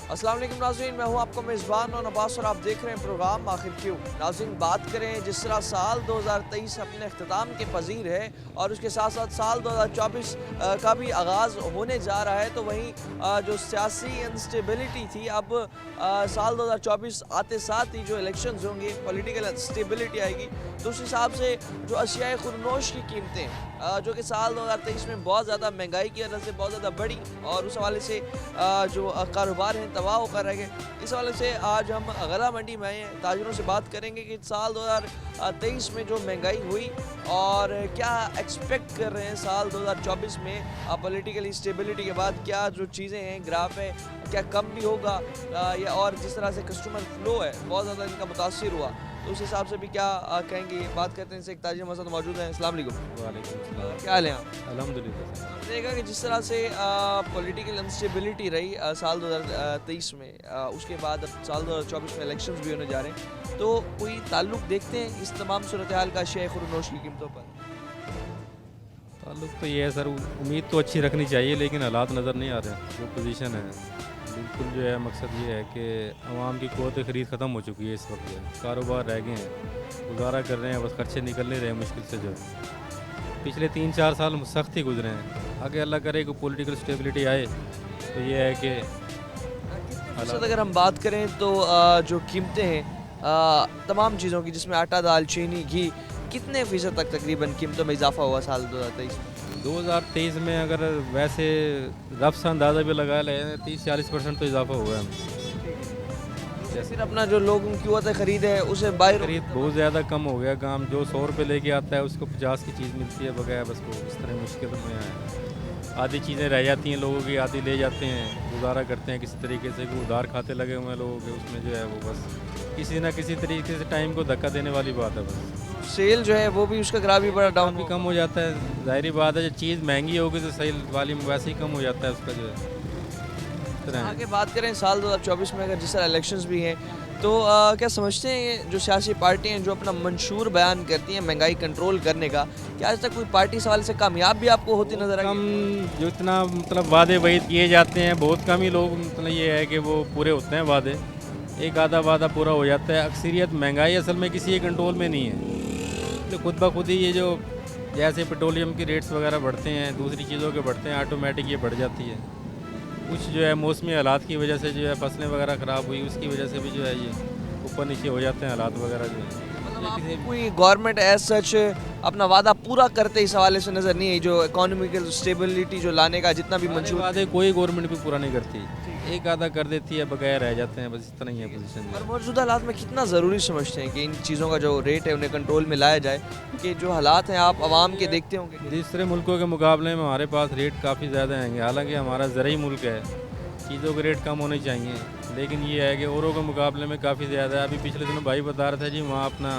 अस्सलाम वालेकुम नाज़रीन, मैं हूं आपका मेज़बान और नबास और आप देख रहे हैं प्रोग्राम आखिर क्यों। नाज़रीन, बात करें जिस तरह साल 2023 अपने अख्ताम के पजीर है और उसके साथ साथ साल 2024 का भी आगाज़ होने जा रहा है, तो वहीं जो सियासी इंस्टेबिलिटी थी, अब साल 2024 आते साथ ही जो इलेक्शंस होंगे, पॉलिटिकल इंस्टेबिलिटी आएगी, तो उस हिसाब से जो अशियाए खुरनोश की कीमतें जो कि साल 2023 में बहुत ज़्यादा महंगाई की वजह से बहुत ज़्यादा बढ़ी और उस हवाले से जो कारोबार हैं तबाह होकर रह गए। इस हवाले से आज हम गला मंडी में आए हैं, ताजिरों से बात करेंगे कि साल 2023 में जो महंगाई हुई और क्या एक्सपेक्ट कर रहे हैं साल 2024 में पॉलिटिकल स्टेबिलिटी के बाद, क्या जो चीज़ें हैं, ग्राफ है, क्या कम भी होगा या और जिस तरह से कस्टमर फ्लो है बहुत ज़्यादा इनका मुतासिर हुआ, तो उस हिसाब से भी क्या कहेंगे, बात करते हैं। इनसे एक ताजिर मसद मौजूद हैं। अस्सलाम वालेकुम। वालेकुम सलाम। क्या हाल है आप? अल्हम्दुलिल्लाह। देखा कि जिस तरह से पॉलिटिकल इंस्टेबिलिटी रही साल 2023 में, उसके बाद अब साल 2024 में इलेक्शंस भी होने जा रहे हैं, तो कोई ताल्लुक देखते हैं इस तमाम सूरत हाल का शेख और नोश की कीमतों पर? ताल्लुक तो ये है सर, उम्मीद तो अच्छी रखनी चाहिए लेकिन हालात नज़र नहीं आ रहे हैं। जो पोजीशन है बिल्कुल जो है, मकसद ये है कि आवाम की क़ुव्वत ख़रीद ख़त्म हो चुकी है। इस वक्त जो है कारोबार रह गए हैं, गुजारा कर रहे हैं, बस खर्चे निकल नहीं रहे मुश्किल से। जो है पिछले 3-4 साल सख्त ही गुजरे हैं। आगे अल्लाह करे कि पॉलिटिकल स्टेबिलिटी आए तो ये है कि अगर हम बात करें तो जो कीमतें हैं तमाम चीज़ों की, जिसमें आटा, दाल, चीनी, घी, कितने फ़ीसद तक तकरीबन कीमतों में इजाफा हुआ साल 2023 में? 2023 में अगर वैसे रफ सा अंदाज़ा भी लगा लें 30-40% तो इजाफा हुआ है। फिर अपना जो लोगों की क़ुव्वत ख़रीद है उसे बाहर खरीद बहुत ज़्यादा कम हो गया। काम जो 100 रुपये लेके आता है उसको 50 की चीज़ मिलती है बगैर, बस वो इस तरह मुश्किल में है। आधी चीज़ें रह जाती हैं लोगों की, आधी ले जाते हैं, गुजारा करते हैं किसी तरीके से। उधार खाते लगे हुए हैं लोगों के, उसमें जो है वो बस किसी ना किसी तरीके से टाइम को धक्का देने वाली बात है। बस सेल जो है वो भी, उसका ग्राफ भी बड़ा डाउन भी कम हो जाता है। ज़ाहिर बात है, जब चीज़ महंगी होगी तो सेल वाली वैसे ही कम हो जाता है उसका जो है। आगे बात करें साल 2024 में, अगर जिस तरह इलेक्शंस भी हैं, तो क्या समझते हैं ये जो सियासी पार्टियाँ हैं जो अपना मंशूर बयान करती हैं महंगाई कंट्रोल करने का, क्या आज तक कोई पार्टी इस हवाले से कामयाब भी आपको होती नज़र आई? कम जो इतना मतलब वादे वहीद किए जाते हैं, बहुत कम ही लोग, मतलब ये है कि वो पूरे होते हैं वादे। एक आधा वादा पूरा हो जाता है। अक्सरियत महंगाई असल में किसी के कंट्रोल में नहीं है, तो खुद ब खुद ही ये जो जैसे पेट्रोलियम की रेट्स वगैरह बढ़ते हैं, दूसरी चीज़ों के बढ़ते हैं, ऑटोमेटिक ये बढ़ जाती है। कुछ जो है मौसमी हालात की वजह से जो है फसलें वगैरह ख़राब हुई, उसकी वजह से भी जो है ये ऊपर नीचे हो जाते हैं हालात वगैरह जो है। मतलब कोई गवर्नमेंट एज सच अपना वादा पूरा करते इस हवाले से नज़र नहीं है, जो इकोनॉमिकल स्टेबिलिटी जो लाने का जितना भी मंशूर वादे कोई गवर्नमेंट भी पूरा नहीं करती, एक आधा कर देती है, बगैर रह जाते हैं, बस इस तरह ही है पोजीशन। और मौजूदा हालात में कितना ज़रूरी समझते हैं कि इन चीज़ों का जो रेट है उन्हें कंट्रोल में लाया जाए, कि जो हालात हैं आप आवाम के देखते होंगे दूसरे मुल्कों के मुकाबले में हमारे पास रेट काफ़ी ज़्यादा हैं। हालांकि हमारा ज़रूरी मुल्क है, चीज़ों के रेट कम होने चाहिए, लेकिन ये है कि औरों के मुकाबले में काफ़ी ज़्यादा है। अभी पिछले दिनों भाई बता रहा था जी, वहाँ अपना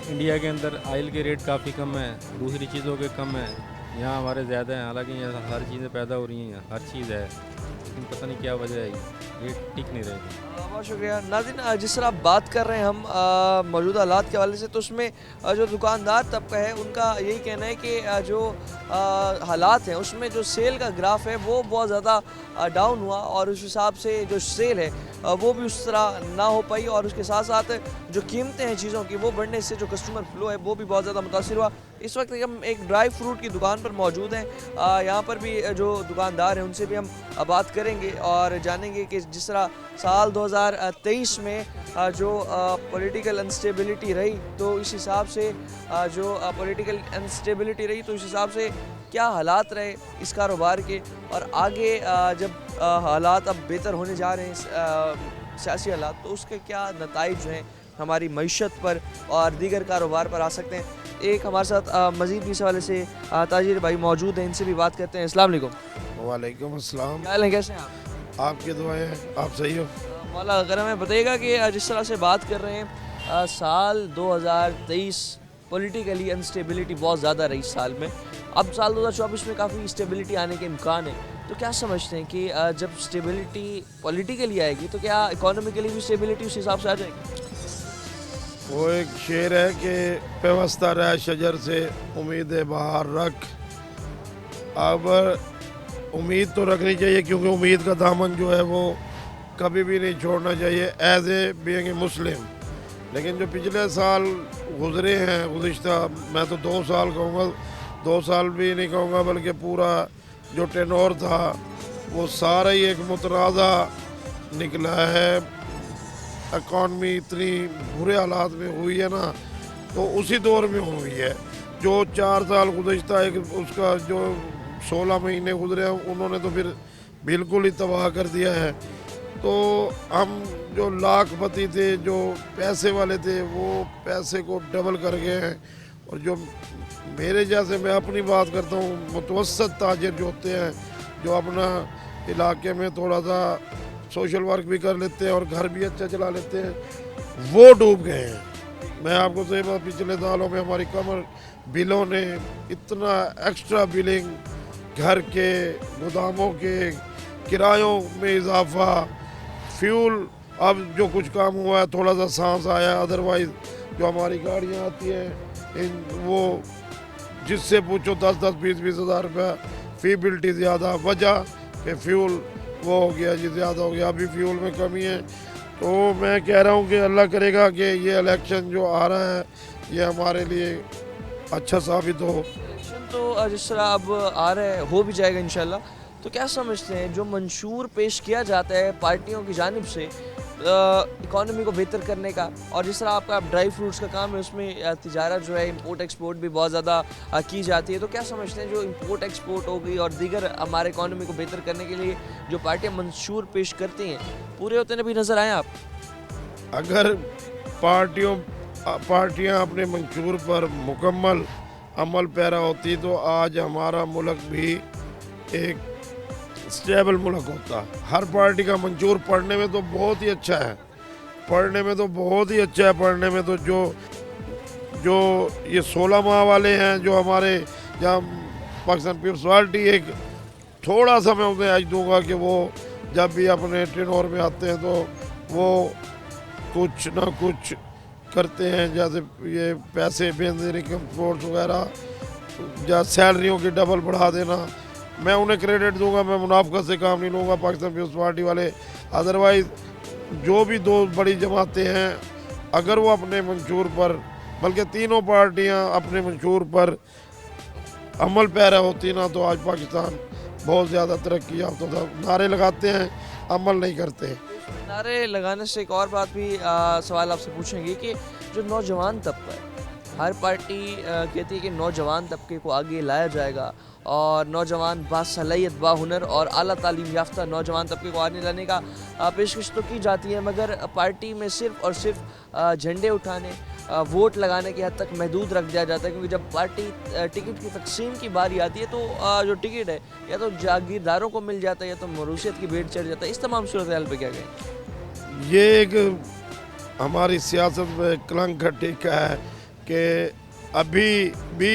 इंडिया के अंदर ऑयल के रेट काफ़ी कम है, दूसरी चीज़ों के कम है, यहाँ हमारे ज़्यादा हैं। हालांकि यहाँ हर चीज़ें पैदा हो रही हैं, हर चीज़ है, लेकिन पता नहीं क्या वजह है, रेट टिक नहीं रहे। बहुत शुक्रिया नाज़रीन। जिस तरह आप बात कर रहे हैं हम मौजूदा हालात के हवाले से, तो उसमें जो दुकानदार तबका है उनका यही कहना है कि जो हालात हैं उसमें जो सेल का ग्राफ है वो बहुत ज़्यादा डाउन हुआ और उस हिसाब से जो सेल है वो भी उस तरह ना हो पाई, और उसके साथ साथ जो कीमतें हैं चीज़ों की वो बढ़ने से जो कस्टमर फ्लो है वो भी बहुत ज़्यादा मुतासिर हुआ। इस वक्त हम एक ड्राई फ्रूट की दुकान पर मौजूद हैं, यहाँ पर भी जो दुकानदार हैं उनसे भी हम बात करेंगे और जानेंगे कि जिस तरह साल 2023 में जो पॉलिटिकल अनस्टेबिलिटी रही, तो इस हिसाब से जो पॉलिटिकल अनस्टेबिलिटी रही तो इस हिसाब से क्या हालात रहे इस कारोबार के, और आगे जब हालात अब बेहतर होने जा रहे हैं सियासी हालात, तो उसके क्या नताइज जो हैं हमारी मईशत पर और दीगर कारोबार पर आ सकते हैं। एक हमारे साथ मज़ीद भी इस हवाले से ताजिर भाई मौजूद हैं, इनसे भी बात करते हैं। अस्सलाम वालेकुम। वालेकुम अस्सलाम। क्या हाल है, कैसे हैं आप? आपकी दुआएं, आप सही हो? मौला अगर हमें बताइएगा कि जिस तरह से बात कर रहे हैं साल 2023 पॉलिटिकली अनस्टेबिलिटी बहुत ज़्यादा रही इस साल में, अब साल 2024 में काफ़ी स्टेबिलिटी आने के इम्कान है, तो क्या समझते हैं कि जब स्टेबिलिटी पॉलिटिकली आएगी तो क्या इकोनॉमिकली भी स्टेबिलिटी उस हिसाब से आ जाएगी? वो एक शेर है कि पेवस्ता रह शजर से उम्मीद बहार रख। अब उम्मीद तो रखनी चाहिए, क्योंकि उम्मीद का दामन जो है वो कभी भी नहीं छोड़ना चाहिए एज ए बीइंग ए मुस्लिम। लेकिन जो पिछले साल गुजरे हैं, गुज़िश्ता मैं तो 2 साल कहूँगा, 2 साल भी नहीं कहूँगा बल्कि पूरा जो टेनोर था वो सारा ही एक मुतनाज़ा निकला है। इकॉनमी इतनी बुरे हालात में हुई है ना, तो उसी दौर में हुई है। जो 4 साल गुज़िश्ता एक उसका जो 16 महीने गुजरे हैं उन्होंने तो फिर बिल्कुल ही तबाह कर दिया है। तो हम जो लाखपति थे, जो पैसे वाले थे, वो पैसे को डबल कर गए हैं। और जो मेरे जैसे, मैं अपनी बात करता हूँ, मुतवस्सत ताजिर जो होते हैं, जो अपना इलाके में थोड़ा सा सोशल वर्क भी कर लेते हैं और घर भी अच्छा चला लेते हैं, वो डूब गए हैं। मैं आपको सही बात, पिछले सालों में हमारी कमर बिलों ने इतना एक्स्ट्रा बिलिंग, घर के, गोदामों के किरायों में इजाफा, फ्यूल, अब जो कुछ काम हुआ है थोड़ा सा सांस आया, अदरवाइज़ जो हमारी गाड़ियाँ आती हैं वो जिससे पूछो 10-10, 20-20 हज़ार रुपया फी बिल्टी ज़्यादा, वजह कि फ्यूल वो हो गया जी, ज़्यादा हो गया। अभी फ्यूल में कमी है। तो मैं कह रहा हूँ कि अल्लाह करेगा कि ये इलेक्शन जो आ रहा है ये हमारे लिए अच्छा साबित हो। इलेक्शन तो जिस तरह अब आ रहा है, हो भी जाएगा इंशाल्लाह। तो क्या समझते हैं जो मंशूर पेश किया जाता है पार्टियों की जानिब से इकॉनमी को बेहतर करने का, और जिस तरह आपका ड्राई फ्रूट्स का काम है उसमें तिजारत जो है, इंपोर्ट एक्सपोर्ट भी बहुत ज़्यादा की जाती है, तो क्या समझते हैं जो इंपोर्ट एक्सपोर्ट हो गई और दीगर हमारे इकॉनमी को बेहतर करने के लिए जो पार्टियां मंशूर पेश करती हैं, पूरे होते हुए भी नज़र आए आप? अगर पार्टियां अपने मंशूर पर मुकम्मल अमल पैरा होती तो आज हमारा मुल्क भी एक स्टेबल मुल्क होता। हर पार्टी का मंशूर पढ़ने में तो बहुत ही अच्छा है, पढ़ने में तो बहुत ही अच्छा है। पढ़ने में तो जो ये 16 माह वाले हैं, जो हमारे जहाँ पाकिस्तान पीपल्स पार्टी, एक थोड़ा सा मैं उन्हें आज दूंगा कि वो जब भी अपने टेनोर में आते हैं तो वो कुछ ना कुछ करते हैं, जैसे ये पैसे बेंजीन कंपोर्ट्स वगैरह, या सैलरियों की डबल बढ़ा देना। मैं उन्हें क्रेडिट दूंगा, मैं मुनाफा से काम नहीं लूँगा पाकिस्तान पीपल्स पार्टी वाले। अदरवाइज़ जो भी 2 बड़ी जमातें हैं, अगर वो अपने मंशूर पर, बल्कि तीनों पार्टियां अपने मंशूर पर अमल पैरा होती ना, तो आज पाकिस्तान बहुत ज़्यादा तरक्की याफ्ता था। नारे लगाते हैं, अमल नहीं करते। नारे लगाने से एक और बात भी सवाल आपसे पूछेंगे कि जो नौजवान तबका है, हर पार्टी कहती है कि नौजवान तबके को आगे लाया जाएगा और नौजवान बासलाहियत, बाहुनर और आला तालीम याफ्ता नौजवान तबके को आगे लाने का पेशकश तो की जाती है, मगर पार्टी में सिर्फ और सिर्फ झंडे उठाने, वोट लगाने की हद तक महदूद रख दिया जाता है। क्योंकि जब पार्टी टिकट की तकसीम की बारी आती है तो जो टिकट है या तो जागीरदारों को मिल जाता है या तो मरूसियत की भेंट चढ़ जाता है। इस तमाम सूरत हाल पे क्या कहें? ये एक हमारी सियासत में कलंक का टीका है कि अभी भी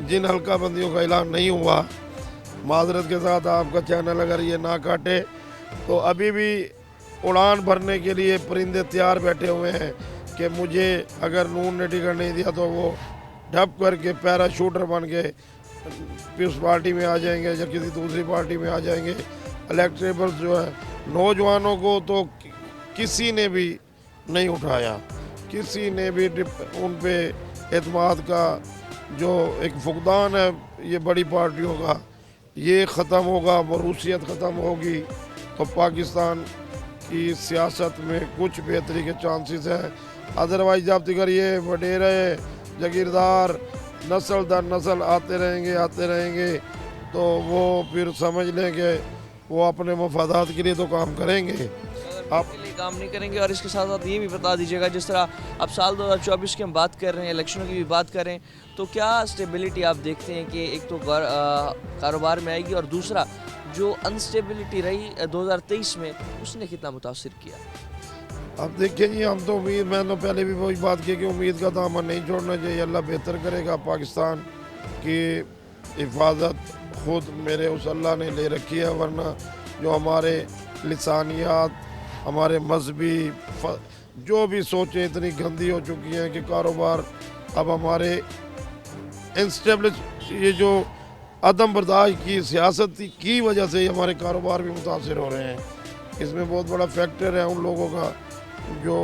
जिन हल्का बंदियों का ऐलान नहीं हुआ, माजरत के साथ आपका चैनल अगर ये ना काटे, तो अभी भी उड़ान भरने के लिए परिंदे तैयार बैठे हुए हैं कि मुझे अगर नून ने टिकट नहीं दिया तो वो ढप करके पैराशूटर बन के पीपल्स पार्टी में आ जाएंगे या किसी दूसरी पार्टी में आ जाएंगे। इलेक्टेबल्स जो है, नौजवानों को तो किसी ने भी नहीं उठाया, किसी ने भी उन पे एतमाद का जो एक फुकदान है ये बड़ी पार्टियों का, ये ख़त्म होगा, मरूसियत ख़त्म होगी तो पाकिस्तान की सियासत में कुछ बेहतरी के चांसेस हैं। अदरवाइज जब तक ये वडेरे जागीरदार नस्ल दर नस्ल आते रहेंगे तो वो फिर समझ लेंगे वो अपने मफादात के लिए तो काम करेंगे, आप के लिए काम नहीं करेंगे। और इसके साथ साथ ये भी बता दीजिएगा, जिस तरह अब साल 2024 की हम बात कर रहे हैं, इलेक्शनों की भी बात करें, तो क्या स्टेबिलिटी आप देखते हैं कि एक तो कारोबार में आएगी और दूसरा जो अनस्टेबिलिटी रही 2023 में उसने कितना मुतासिर किया? अब देखिए जी, हम तो उम्मीद, मैंने पहले भी वही बात की कि उम्मीद का दामन नहीं छोड़ना चाहिए। अल्लाह बेहतर करेगा। पाकिस्तान की हिफाजत खुद मेरे उस अल्लाह ने ले रखी है, वरना जो हमारे लिसानियात, हमारे मजहबी जो भी सोचें इतनी गंदी हो चुकी हैं कि कारोबार अब हमारे इंस्टेबलिश, ये जो अदम बर्दाश्त की सियासत की वजह से हमारे कारोबार भी मुतासर हो रहे हैं। इसमें बहुत बड़ा फैक्टर है उन लोगों का जो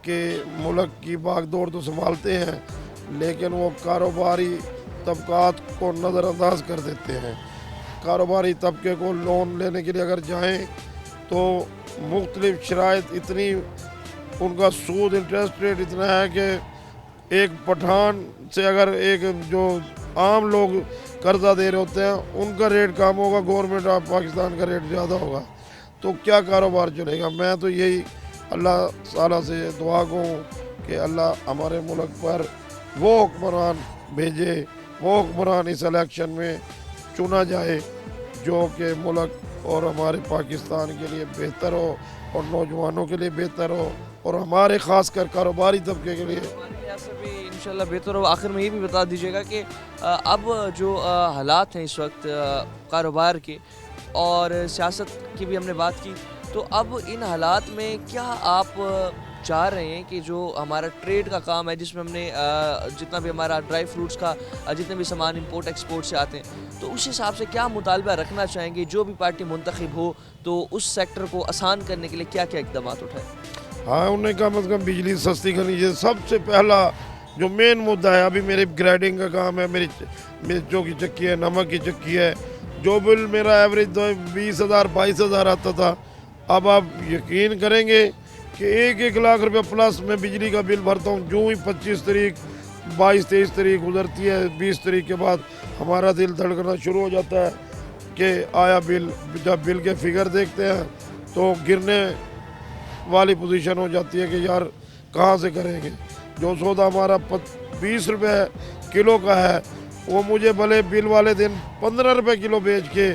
कि मुल्क की भागदौड़ तो संभालते हैं, लेकिन वो कारोबारी तबकात को नज़रअंदाज कर देते हैं। कारोबारी तबके को लोन लेने के लिए अगर जाएं तो मुख्तलिफ शराइत इतनी, उनका सूद इंटरेस्ट रेट इतना है कि एक पठान से अगर एक जो आम लोग कर्जा दे रहे होते हैं उनका रेट कम होगा, गवर्नमेंट ऑफ पाकिस्तान का रेट ज़्यादा होगा, तो क्या कारोबार चलेगा। मैं तो यही अल्लाह ताला से दुआ कहूँ कि अल्लाह हमारे मुल्क पर वो हुक्मरान भेजे, वो हुक्मरान इस इलेक्शन में चुना जाए जो कि मुल्क और हमारे पाकिस्तान के लिए बेहतर हो और नौजवानों के लिए बेहतर हो और हमारे ख़ासकर कारोबारी तबके के लिए हमारे यहाँ से भी इंशाल्लाह बेहतर हो। आखिर में ये भी बता दीजिएगा कि अब जो हालात हैं इस वक्त कारोबार के और सियासत की भी हमने बात की, तो अब इन हालात में क्या आप चाह रहे हैं कि जो हमारा ट्रेड का काम है जिसमें हमने जितना भी हमारा ड्राई फ्रूट्स का जितने भी सामान इंपोर्ट एक्सपोर्ट से आते हैं, तो उस हिसाब से क्या मुतालबा रखना चाहेंगे, जो भी पार्टी मुंतखब हो तो उस सेक्टर को आसान करने के लिए क्या क्या इकदाम उठाएं? हाँ, उन्हें कम अज़ कम बिजली सस्ती करनी चाहिए। सबसे पहला जो मेन मुद्दा है, अभी मेरे ग्रेडिंग का काम है, मेरी मिर्चों की चक्की है, नमक की चक्की है, जो बिल मेरा एवरेज 20,000 22,000 आता था, अब आप यकीन करेंगे कि 1-1 लाख रुपए प्लस मैं बिजली का बिल भरता हूँ। जो ही 25 तारीख 22-23 तारीख गुजरती है, 20 तारीख के बाद हमारा दिल धड़कना शुरू हो जाता है कि आया बिल। जब बिल के फिगर देखते हैं तो गिरने वाली पोजीशन हो जाती है कि यार कहाँ से करेंगे। जो सौदा हमारा 20 रुपये किलो का है वो मुझे भले बिल वाले दिन 15 रुपये किलो बेच के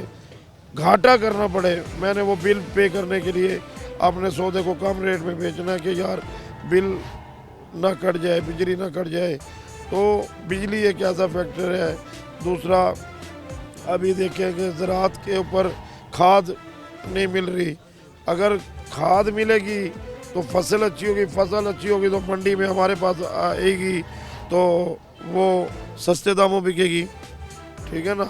घाटा करना पड़े, मैंने वो बिल पे करने के लिए अपने सौदे को कम रेट में बेचना है कि यार बिल ना कट जाए, बिजली ना कट जाए। तो बिजली एक ऐसा फैक्टर है। दूसरा, अभी देखें कि ज़राअत के ऊपर खाद नहीं मिल रही। अगर खाद मिलेगी तो फसल अच्छी होगी, फसल अच्छी होगी तो मंडी में हमारे पास आएगी तो वो सस्ते दामों बिकेगी, ठीक है ना।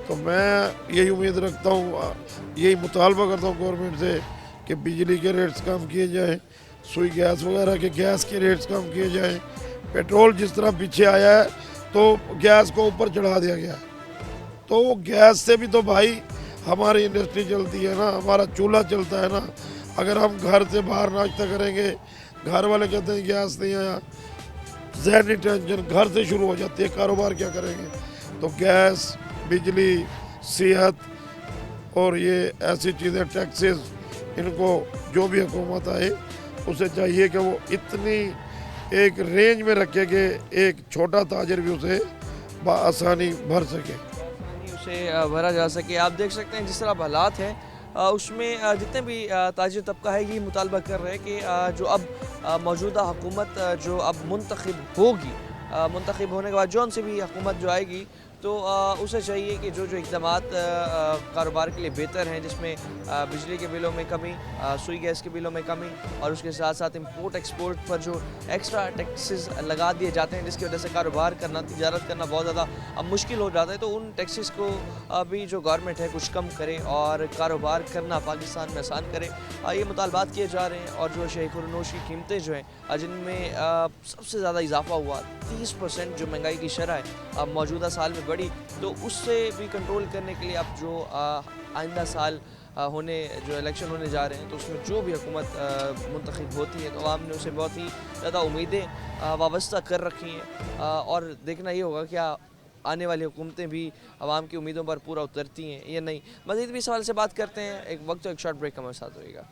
तो मैं यही उम्मीद रखता हूँ, यही मुतालबा करता हूँ गवर्नमेंट से कि बिजली के रेट्स कम किए जाएं, सुई गैस वगैरह के गैस के रेट्स कम किए जाएं। पेट्रोल जिस तरह पीछे आया है तो गैस को ऊपर चढ़ा दिया गया, तो वो गैस से भी तो भाई हमारी इंडस्ट्री चलती है ना, हमारा चूल्हा चलता है ना। अगर हम घर से बाहर नाश्ता करेंगे, घर वाले कहते हैं गैस नहीं आया, ज़हनी टेंशन घर से शुरू हो जाती है, कारोबार क्या करेंगे। तो गैस, बिजली, सेहत और ये ऐसी चीज़ें, टैक्सेस, इनको जो भी हुकूमत आए उसे चाहिए कि वो इतनी एक रेंज में रखे कि एक छोटा ताजर भी उसे आसानी भर सके, उसे भरा जा सके। आप देख सकते हैं जिस तरह हालात हैं उसमें जितने भी ताजिर तबका है ये मुतालबा कर रहे हैं कि जो अब मौजूदा हुकूमत जो अब मुंतखब होगी, मुंतखब होने के बाद जौन से भी हुकूमत जो आएगी तो उसे चाहिए कि जो जो इक़दामात कारोबार के लिए बेहतर हैं, जिसमें बिजली के बिलों में कमी, सुई गैस के बिलों में कमी और उसके साथ साथ इंपोर्ट एक्सपोर्ट पर जो एक्स्ट्रा टैक्सेस लगा दिए जाते हैं जिसकी वजह से कारोबार करना, तिजारत करना बहुत ज़्यादा अब मुश्किल हो जाता है, तो उन टैक्सेस को अभी जो गवर्नमेंट है कुछ कम करे और कारोबार करना पाकिस्तान में आसान करे, ये मुतालबात किए जा रहे हैं। और जो शे खुरनोश की कीमतें जो हैं जिनमें सबसे ज़्यादा इजाफा हुआ, 30% जो महंगाई की शरह है मौजूदा साल में बढ़ी, तो उससे भी कंट्रोल करने के लिए अब जो आइंदा साल होने जो इलेक्शन होने जा रहे हैं तो उसमें जो भी हुकूमत मुंतखब होती है तो आवाम ने उसे बहुत ही ज़्यादा उम्मीदें वाबस्ता कर रखी हैं और देखना ये होगा क्या आने वाली हुकूमतें भी आवाम की उम्मीदों पर पूरा उतरती हैं या नहीं। मज़ीद भी सवाल से बात करते हैं, एक वक्त तो एक शॉर्ट ब्रेक हमारे साथ होएगा।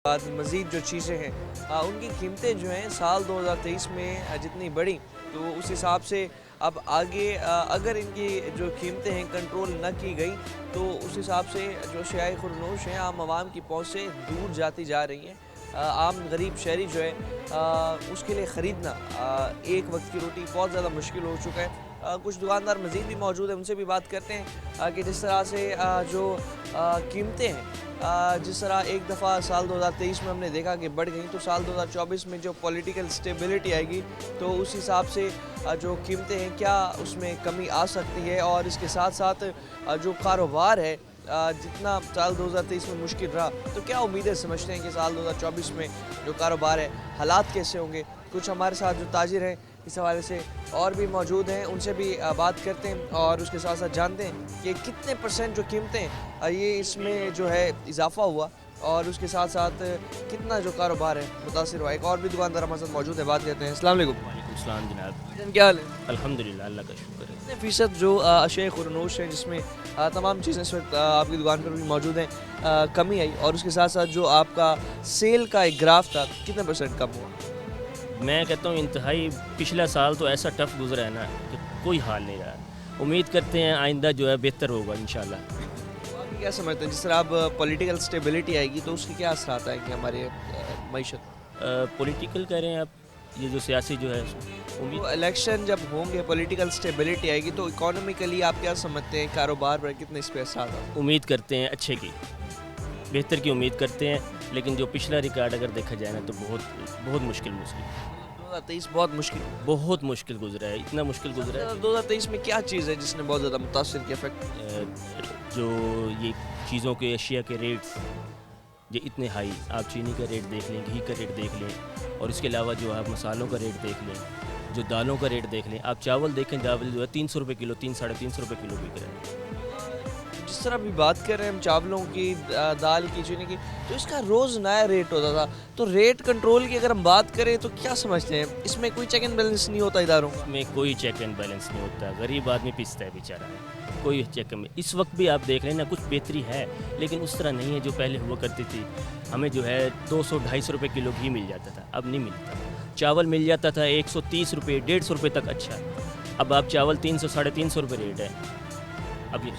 बाद मज़ीद जो चीज़ें हैं उनकी कीमतें जो हैं साल 2023 में जितनी बढ़ी तो उस हिसाब से अब आगे अगर इनकी जो कीमतें हैं कंट्रोल न की गई तो उस हिसाब से जो शयाए खुरनोश हैं आम आवाम की पहुँच से दूर जाती जा रही हैं। आम गरीब शहरी जो है उसके लिए ख़रीदना एक वक्त की रोटी बहुत ज़्यादा मुश्किल हो चुका है। कुछ दुकानदार मज़ीद भी मौजूद हैं, उनसे भी बात करते हैं कि जिस तरह से जो कीमतें हैं जिस तरह एक दफ़ा साल 2023 में हमने देखा कि बढ़ गई, तो साल 2024 में जो पॉलिटिकल स्टेबिलिटी आएगी तो उस हिसाब से जो कीमतें हैं क्या उसमें कमी आ सकती है। और इसके साथ साथ जो कारोबार है जितना साल 2023 में मुश्किल रहा, तो क्या उम्मीदें समझते हैं कि साल 2024 में जो कारोबार है हालात कैसे होंगे। कुछ हमारे साथ जो ताजिर हैं इस हवाले से और भी मौजूद हैं, उनसे भी बात करते हैं और उसके साथ साथ जानते हैं कि कितने % जो कीमतें ये इसमें जो है इजाफा हुआ और उसके साथ साथ कितना जो कारोबार है मुतासिर हुआ। एक और भी दुकानदार हमारे साथ मौजूद है, बात करते हैं। अस्सलाम वालेकुम। वालेकुम सलाम जनाब। क्या हाल है? अल्हम्दुलिल्लाह, अल्लाह का शुक्र है। कितने फ़ीसद जो अशय खुरनोश है जिसमें तमाम चीज़ें इस वक्त आपकी दुकान पर भी मौजूद हैं कमी आई, और उसके साथ साथ जो आपका सेल का एक ग्राफ था कितने % कम हुआ? मैं कहता हूँ इंतहाई पिछला साल तो ऐसा टफ गुजरा है ना कि कोई हाल नहीं रहा। उम्मीद करते हैं आइंदा जो है बेहतर होगा इंशाल्लाह। आप क्या समझते हैं जिस तरह अब पॉलिटिकल स्टेबिलिटी आएगी तो उसके क्या असरात आएंगे हमारे मईशत? पॉलिटिकल कह रहे हैं आप, ये जो सियासी जो है उम्मीद तो इलेक्शन जब होंगे, पॉलिटिकल स्टेबिलिटी आएगी तो इकोनॉमिकली आप क्या समझते हैं कारोबार पर कितने इस पर असरात आएंगे? उम्मीद करते हैं अच्छे की, बेहतर की उम्मीद करते हैं। लेकिन जो पिछला रिकॉर्ड अगर देखा जाए ना तो बहुत मुश्किल 2023 बहुत मुश्किल गुजरा है, इतना मुश्किल गुजरा है। 2023 में क्या चीज़ है जिसने बहुत ज़्यादा मुतासिर किया इफेक्ट? जो ये चीज़ों के अशिया के रेट्स ये इतने हाई, आप चीनी का रेट देख लें, घी का रेट देख लें, और इसके अलावा जो आप मसालों का रेट देख लें, जो दालों का रेट देख लें, आप चावल देखें, चावल जो है 300 रुपये किलो, 300-350 रुपये किलो बिक रहा है। जिस तरह अभी बात कर रहे हैं हम चावलों की, दाल की, चीनी की, तो इसका रोज़ नया रेट होता था। तो रेट कंट्रोल की अगर हम बात करें तो क्या समझते हैं इसमें कोई चेक एंड बैलेंस नहीं होता इदारों का? में कोई चेक एंड बैलेंस नहीं होता, गरीब आदमी पिसता है बेचारा, कोई चेक एंड। इस वक्त भी आप देख रहे हैं ना, कुछ बेहतरी है लेकिन उस तरह नहीं है जो पहले हुआ करती थी। हमें जो है 200-250 रुपये किलो घी मिल जाता था, अब नहीं मिलता। चावल मिल जाता था 130 रुपये, 150 रुपये तक अच्छा, अब आप चावल 300-350 रुपये रेट है। अब ये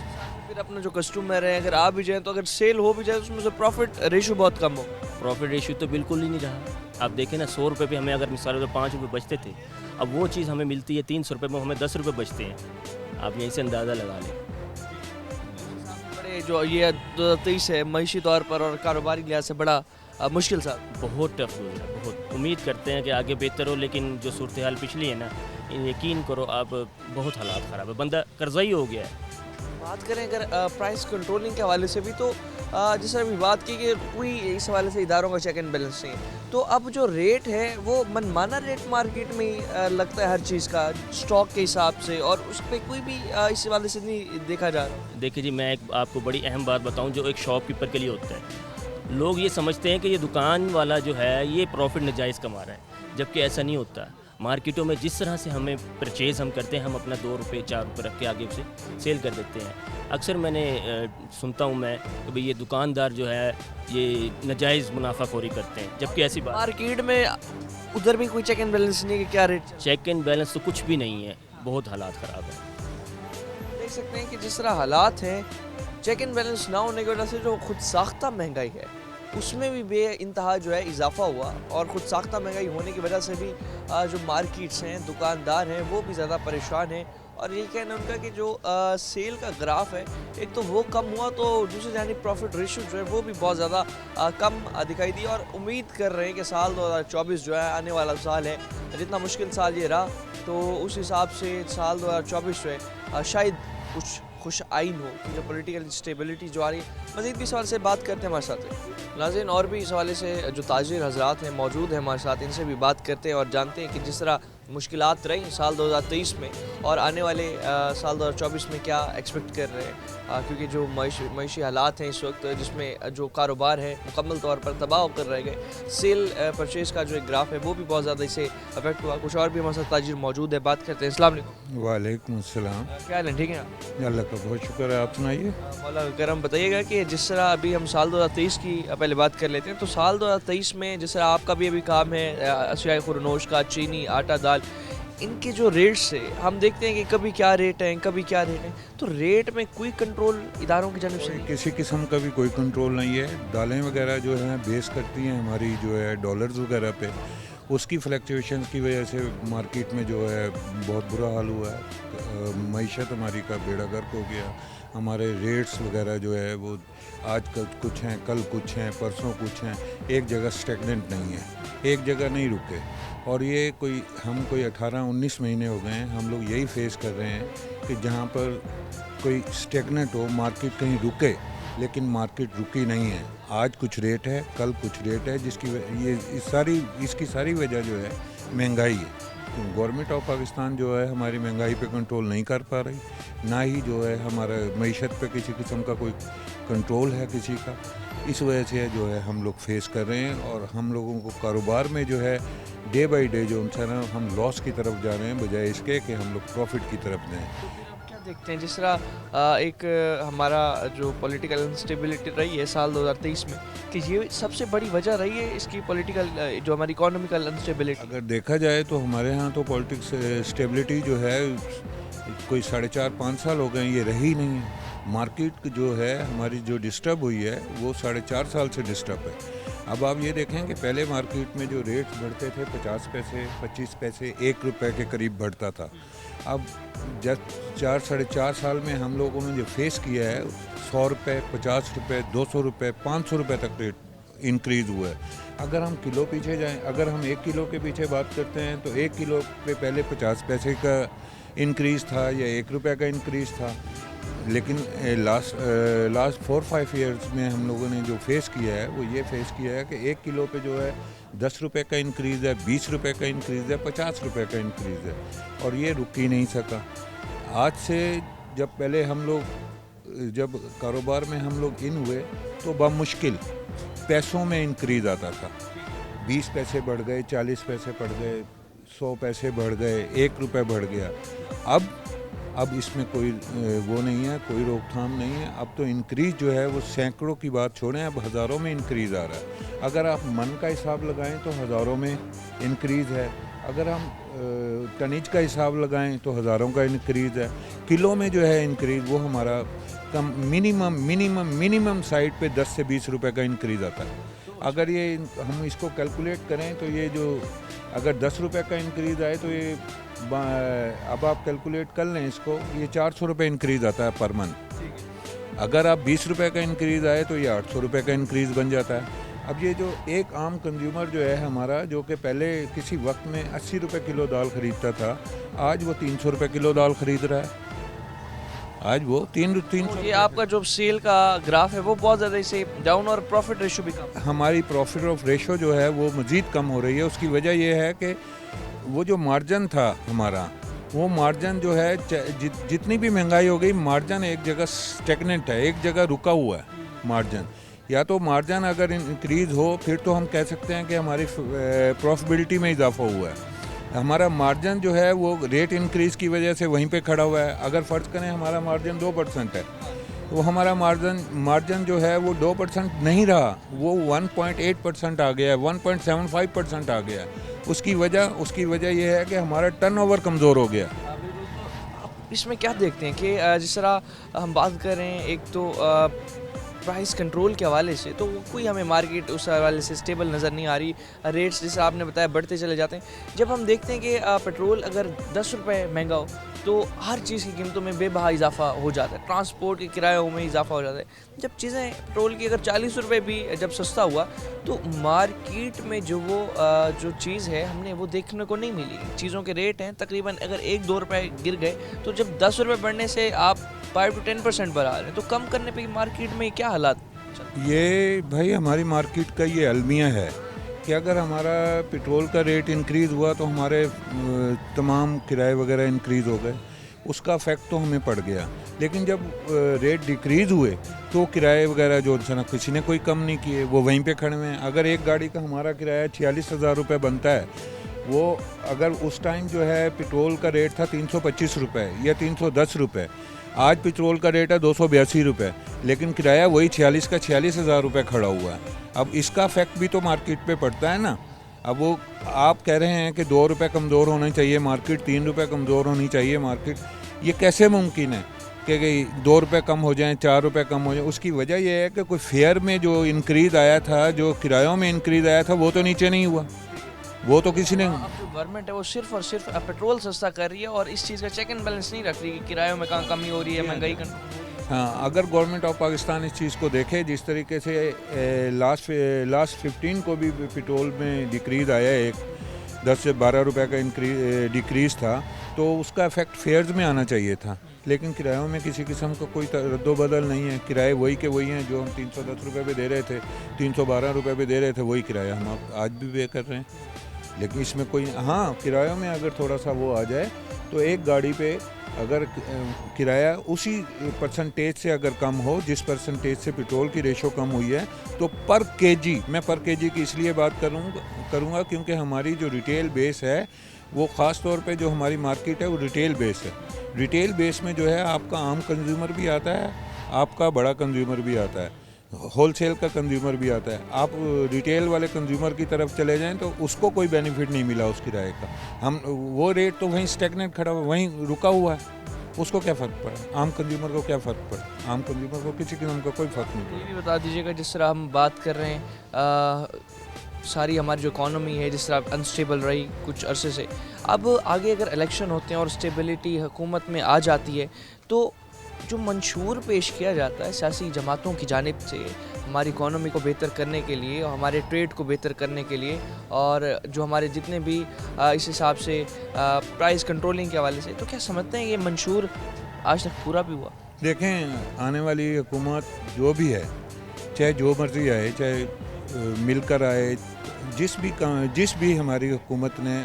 फिर अपना जो कस्टमर है अगर आ भी जाए तो अगर सेल हो भी जाए तो उसमें से प्रॉफिट रेशो बहुत कम हो। प्रॉफिट रेशियो तो बिल्कुल ही नहीं रहा। आप देखें ना, 100 रुपये पे हमें अगर मिसाल तो 5 रुपये बचते थे, अब वो चीज़ हमें मिलती है 300 रुपये में, हमें 10 रुपये बचते हैं। आप यहीं से अंदाज़ा लगा लें। बड़े जो ये 2023 है मईशी तौर पर और कारोबारी लिहाज से बड़ा मुश्किल सा, बहुत टफ गुजरा, बहुत। उम्मीद करते हैं कि आगे बेहतर हो, लेकिन जो सूरत हाल पिछली है ना, यकीन करो आप, बहुत हालात ख़राब है, बंदा कर्ज़ई हो गया है। बात करें अगर प्राइस कंट्रोलिंग के हवाले से भी तो जैसे अभी बात की कि कोई इस हवाले से इदारों का चेक एंड बैलेंस नहीं है, तो अब जो रेट है वो मनमाना रेट मार्केट में लगता है हर चीज़ का स्टॉक के हिसाब से, और उस पर कोई भी इस हवाले से नहीं देखा जा रहा। देखिए जी, मैं एक आपको बड़ी अहम बात बताऊं जो एक शॉपकीपर के लिए होता है। लोग ये समझते हैं कि ये दुकान वाला जो है ये प्रॉफिट नाजायज़ कमा रहा है, जबकि ऐसा नहीं होता। मार्केटों में जिस तरह से हमें परचेज़ हम करते हैं, हम अपना 2 रुपये 4 रुपये रख के आगे उसे सेल कर देते हैं। अक्सर मैंने सुनता हूँ मैं कि भाई ये दुकानदार जो है ये नाजायज़ मुनाफाखोरी करते हैं, जबकि ऐसी बात मार्केट में उधर भी कोई चेक एंड बैलेंस नहीं है कि क्या रेट। चेक एंड बैलेंस तो कुछ भी नहीं है, बहुत हालात ख़राब है। देख सकते हैं कि जिस तरह हालात हैं, चेक एंड बैलेंस ना होने की वजह से जो खुद साख्ता महंगाई है उसमें भी बे इंतहा जो है इजाफा हुआ, और ख़ुद साख्ता महंगाई होने की वजह से भी जो मार्केट्स हैं, दुकानदार हैं, वो भी ज़्यादा परेशान हैं। और ये कहना उनका कि जो सेल का ग्राफ है एक तो वो कम हुआ, तो दूसरी जानी प्रॉफिट रेशियो जो है वो भी बहुत ज़्यादा कम दिखाई दी। और उम्मीद कर रहे हैं कि साल 2024 जो है आने वाला साल है, जितना मुश्किल साल ये रहा तो उस हिसाब से साल 2024 जो है शायद कुछ खुश आइन हो कि जो पॉलिटिकल स्टेबिलिटी जो आ रही है। मज़ीद भी इस हवाले से बात करते हैं हमारे साथ नाज़रीन, और भी इस हवाले से जो ताजिर हजरात हैं मौजूद हैं हमारे साथ, इनसे भी बात करते हैं और जानते हैं कि जिस तरह मुश्किलात रही साल 2023 में और आने वाले साल 2024 में क्या एक्सपेक्ट कर रहे हैं, क्योंकि जो मईशी हालात हैं इस वक्त जिसमें जो कारोबार है मुकम्मल तौर पर तबाह कर रह गए। सेल परचेज़ का जो एक ग्राफ है वो भी बहुत ज़्यादा इससे अफेक्ट हुआ। कुछ और भी हमारे साथ ताजिर मौजूद है, बात करते हैं। अस्सलाम वालेकुम। वालेकुम अस्सलाम। क्या हाल है? ठीक है आप? अल्लाह का बहुत शुक्र है, आप सुनाइए। मौला करम बताइएगा कि जिस तरह अभी हम साल 2023 की पहले बात कर लेते हैं, तो साल 2023 में जिस तरह आपका भी अभी काम है अशिया खुरनोश का, चीनी, आटा, दाल, इनके जो रेट्स है हम देखते हैं कि कभी क्या रेट है कभी क्या रेट है, तो रेट में कोई कंट्रोल इदारों की जानिब से नहीं? किसी किस्म का भी कोई कंट्रोल नहीं है। दालें वगैरह जो हैं बेस करती हैं हमारी जो है डॉलर्स वगैरह पे, उसकी फ्लक्चुएशन की वजह से मार्केट में जो है बहुत बुरा हाल हुआ है। मईशत हमारी का बेड़ा गर्क हो गया। हमारे रेट्स वगैरह जो है वो आज कुछ हैं, कल कुछ हैं, परसों कुछ हैं, एक जगह स्टेगनेंट नहीं है, एक जगह नहीं रुके। और ये हम कोई 18-19 महीने हो गए हैं हम लोग यही फेस कर रहे हैं कि जहाँ पर कोई स्टेगनेंट हो, मार्केट कहीं रुके, लेकिन मार्केट रुकी नहीं है। आज कुछ रेट है, कल कुछ रेट है, इसकी सारी वजह जो है महंगाई है। गवर्नमेंट ऑफ पाकिस्तान जो है हमारी महंगाई पे कंट्रोल नहीं कर पा रही, ना ही जो है हमारा मईशत पे किसी किस्म का कोई कंट्रोल है किसी का। इस वजह से जो है हम लोग फेस कर रहे हैं और हम लोगों को कारोबार में जो है डे बाई डे जो उनसे ना हम लॉस की तरफ जा रहे हैं बजाय इसके कि हम लोग प्रॉफिट की तरफ जाएँ। क्या देखते हैं जिस तरह एक हमारा जो पॉलिटिकल इंस्टेबिलिटी रही है साल 2023 में, कि ये सबसे बड़ी वजह रही है इसकी पॉलिटिकल जो हमारी इकोनॉमिकल इंस्टेबिलिटी? अगर देखा जाए तो हमारे यहाँ तो पॉलिटिक्स स्टेबिलिटी जो है कोई 4.5-5 साल हो गए ये रही नहीं है। मार्केट जो है हमारी जो डिस्टर्ब हुई है वो 4.5 साल से डिस्टर्ब है। अब आप ये देखें कि पहले मार्केट में जो रेट्स बढ़ते थे 50 पैसे, 25 पैसे, 1 रुपये के करीब बढ़ता था। अब जब 4-4.5 साल में हम लोगों ने जो फेस किया है 100 रुपये, 50 रुपये, 200 रुपये, 500 रुपये तक रेट इंक्रीज़ हुआ है। अगर हम किलो पीछे जाएं, अगर हम 1 किलो के पीछे बात करते हैं तो 1 किलो पे पहले 50 पैसे का इंक्रीज़ था या 1 रुपये का इंक्रीज़ था। लेकिन लास्ट 4-5 ईयर्स में हम लोगों ने जो फेस किया है वो ये फेस किया है कि 1 किलो पे जो है 10 रुपये का इंक्रीज़ है, 20 रुपये का इंक्रीज़ है, 50 रुपये का इंक्रीज़ है और ये रुक ही नहीं सका। आज से जब पहले हम लोग जब कारोबार में हम लोग इन हुए तो बामुश्किल पैसों में इंक्रीज़ आता था। 20 पैसे बढ़ गए, 40 पैसे बढ़ गए, 100 पैसे बढ़ गए, 1 रुपये बढ़ गया। अब इसमें कोई वो नहीं है, कोई रोकथाम नहीं है। अब तो इंक्रीज़ जो है वो सैकड़ों की बात छोड़ें, अब हज़ारों में इंक्रीज़ आ रहा है। अगर आप मन का हिसाब लगाएं तो हज़ारों में इंक्रीज़ है, अगर हम टनेज का हिसाब लगाएं तो हज़ारों का इंक्रीज़ है। किलो में जो है इंक्रीज़ वो हमारा कम मिनिमम साइड पे 10 से 20 रुपए का इंक्रीज़ आता है। अगर ये हम इसको कैलकुलेट करें तो ये जो अगर 10 रुपए का इंक्रीज़ आए तो ये अब आप कैलकुलेट कर लें इसको, ये 400 रुपये इंक्रीज़ आता है पर मंथ। अगर आप 20 रुपये का इंक्रीज़ आए तो ये 800 रुपये का इंक्रीज़ बन जाता है। अब ये जो एक आम कंज्यूमर जो है हमारा, जो कि पहले किसी वक्त में 80 रुपये किलो दाल ख़रीदता था, आज वो 300 रुपये किलो दाल ख़रीद रहा है। आज वो 300। ये आपका जो सेल का ग्राफ है वो बहुत ज़्यादा इसे डाउन और प्रॉफिट रेशो भी कम। हमारी प्रॉफिट ऑफ रेशो जो है वो मज़ीद कम हो रही है। उसकी वजह ये है कि वो जो मार्जिन था हमारा, वो मार्जिन जो है जितनी भी महंगाई हो गई, मार्जिन एक जगह स्टेगनेंट है, एक जगह रुका हुआ है मार्जिन। या तो मार्जिन अगर इंक्रीज़ हो फिर तो हम कह सकते हैं कि हमारी प्रॉफिटेबिलिटी में इजाफा हुआ है। हमारा मार्जिन जो है वो रेट इंक्रीज़ की वजह से वहीं पे खड़ा हुआ है। अगर फ़र्ज़ करें हमारा मार्जिन 2% है तो हमारा मार्जिन जो है वो 2% नहीं रहा, वो 1.8% आ गया है, 1.75% आ गया है। उसकी वजह यह है कि हमारा टर्नओवर कमज़ोर हो गया। इसमें क्या देखते हैं कि जिस तरह हम बात कर रहे हैं, एक तो प्राइस कंट्रोल के हवाले से तो कोई हमें मार्केट उस हवाले से स्टेबल नज़र नहीं आ रही। रेट्स जैसे आपने बताया बढ़ते चले जाते हैं। जब हम देखते हैं कि पेट्रोल अगर 10 रुपये महंगा हो तो हर चीज़ की कीमतों में बेबहा इजाफा हो जाता है, ट्रांसपोर्ट के किरायों में इजाफा हो जाता है। जब चीज़ें पेट्रोल की अगर 40 रुपये भी जब सस्ता हुआ तो मार्केट में जो चीज़ है हमने वो देखने को नहीं मिली। चीज़ों के रेट हैं तकरीबन अगर 1-2 रुपये गिर गए तो जब 10 रुपये बढ़ने से आप 5 to 10% बढ़ा रहे हैं, तो कम करने पे मार्केट में क्या हालात? ये भाई हमारी मार्केट का ये अलमिया है कि अगर हमारा पेट्रोल का रेट इंक्रीज़ हुआ तो हमारे तमाम किराए वगैरह इंक्रीज़ हो गए, उसका इफेक्ट तो हमें पड़ गया। लेकिन जब रेट डिक्रीज़ हुए तो किराए वगैरह जो ना किसी ने कोई कम नहीं किए, वो वहीं पे खड़े हुए हैं। अगर एक गाड़ी का हमारा किराया 46,000 रुपये बनता है, वो अगर उस टाइम जो है पेट्रोल का रेट था 325 रुपये या 310 रुपये, आज पेट्रोल का रेट है 282 रुपये, लेकिन किराया वही 46 का 46,000 रुपये खड़ा हुआ है। अब इसका इफेक्ट भी तो मार्केट पे पड़ता है ना। अब वो आप कह रहे हैं कि 2 रुपये कमज़ोर होना चाहिए मार्केट, 3 रुपये कमज़ोर होनी चाहिए मार्केट, ये कैसे मुमकिन है कि 2 रुपये कम हो जाएं, 4 रुपये कम हो जाएं? उसकी वजह यह है कि कोई फेयर में जो इंक्रीज़ आया था, जो किरायों में इंक्रीज़ आया था, वो तो नीचे नहीं हुआ, वो तो किसी ने। अब जो गवर्नमेंट है वो सिर्फ और सिर्फ पेट्रोल सस्ता कर रही है और इस चीज़ का चेक एंड बैलेंस नहीं रख रही कि किरायों में कहाँ कमी हो रही है, महंगाई हाँ, अगर गवर्नमेंट ऑफ पाकिस्तान इस चीज़ को देखे, जिस तरीके से लास्ट 15 को भी पेट्रोल में डिक्रीज़ आया है, एक 10 से 12 रुपए का डिक्रीज़ था, तो उसका इफेक्ट फेयर्स में आना चाहिए था। लेकिन किरायों में किसी किस्म का कोई रद्दोबदल नहीं है। किराए वही के वही हैं, जो हम 310 रुपये पे दे रहे थे, 312 रुपये पे दे रहे थे, वही किराया हम आज भी पे कर रहे हैं। लेकिन इसमें कोई, हाँ, किरायों में अगर थोड़ा सा वो आ जाए तो एक गाड़ी पे अगर किराया उसी परसेंटेज से अगर कम हो, जिस परसेंटेज से पेट्रोल की रेशो कम हुई है, तो पर केजी, मैं पर केजी की इसलिए बात करूँगा क्योंकि हमारी जो रिटेल बेस है, वो ख़ास तौर पे जो हमारी मार्केट है वो रिटेल बेस है। रिटेल बेस में जो है आपका आम कंज्यूमर भी आता है, आपका बड़ा कंज्यूमर भी आता है, होलसेल का कंज्यूमर भी आता है। आप रिटेल वाले कंज्यूमर की तरफ चले जाएं तो उसको कोई बेनिफिट नहीं मिला उस किराए का। हम वो रेट तो वहीं स्टैग्नेंट खड़ा हुआ, वहीं रुका हुआ है, उसको क्या फ़र्क पड़ा? आम कंज्यूमर को क्या फ़र्क पड़ा? आम कंज्यूमर को किसी किस्म का कोई फ़र्क नहीं ये पड़ा। भी बता दीजिएगा, जिस तरह हम बात कर रहे हैं सारी हमारी जो इकॉनमी है, जिस तरह अनस्टेबल रही कुछ अरसे से, अब आगे अगर इलेक्शन होते हैं और स्टेबिलिटी हुकूमत में आ जाती है, तो जो मंशूर पेश किया जाता है सियासी जमातों की जानिब से हमारी इकॉनमी को बेहतर करने के लिए और हमारे ट्रेड को बेहतर करने के लिए, और जो हमारे जितने भी इस हिसाब से प्राइस कंट्रोलिंग के हवाले से, तो क्या समझते हैं ये मंशूर आज तक पूरा भी हुआ? देखें, आने वाली हुकूमत जो भी है, चाहे जो मर्जी आए, चाहे मिलकर आए, जिस भी हमारी हुकूमत ने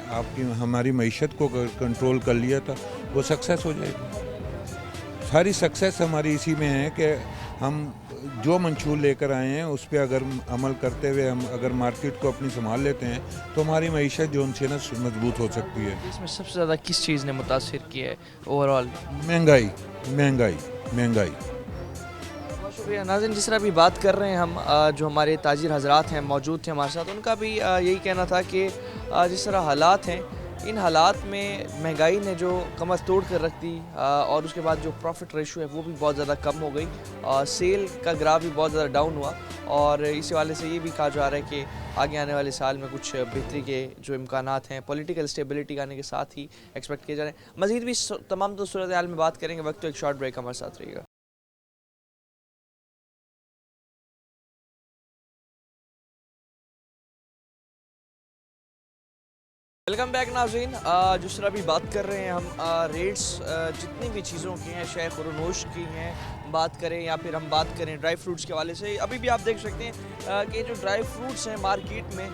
हमारी मईशत को कंट्रोल कर लिया था, वो सक्सेस हो जाएगी। सारी सक्सेस हमारी इसी में है कि हम जो मंशूर लेकर आए हैं उस पर अगर अमल करते हुए हम अगर मार्केट को अपनी संभाल लेते हैं, तो हमारी मईशत जो उनसे ना मजबूत हो सकती है। इसमें सबसे ज़्यादा किस चीज़ ने मुतासिर किया है ओवरऑल? महंगाई महंगाई महंगाई। बहुत शुक्रिया नाज़रीन। जिस तरह अभी बात कर रहे हैं हम, जो हमारे ताजिर हजरात हैं मौजूद थे हमारे साथ, उनका भी यही कहना था कि जिस तरह हालात हैं, इन हालात में महंगाई ने जो कमर तोड़ कर रख दी, और उसके बाद जो प्रॉफिट रेशो है वो भी बहुत ज़्यादा कम हो गई, सेल का ग्राफ भी बहुत ज़्यादा डाउन हुआ, और इसी वाले से ये भी कहा जा रहा है कि आगे आने वाले साल में कुछ बेहतरी के जो इम्कानात हैं पॉलिटिकल स्टेबिलिटी आने के साथ ही एक्सपेक्ट किए जा रहे हैं। मज़ीद भी तमाम तो सूरत हाल में बात करेंगे, वक्त तो एक शॉर्ट ब्रेक हमारे साथ रहिएगा। वेलकम बैक नाज़रीन। जिस तरह अभी बात कर रहे हैं हम, रेट्स जितनी भी चीज़ों की हैं, चाहे खुरनोश की हैं बात करें या फिर हम बात करें ड्राई फ्रूट्स के हवाले से, अभी भी आप देख सकते हैं कि जो ड्राई फ्रूट्स हैं मार्केट में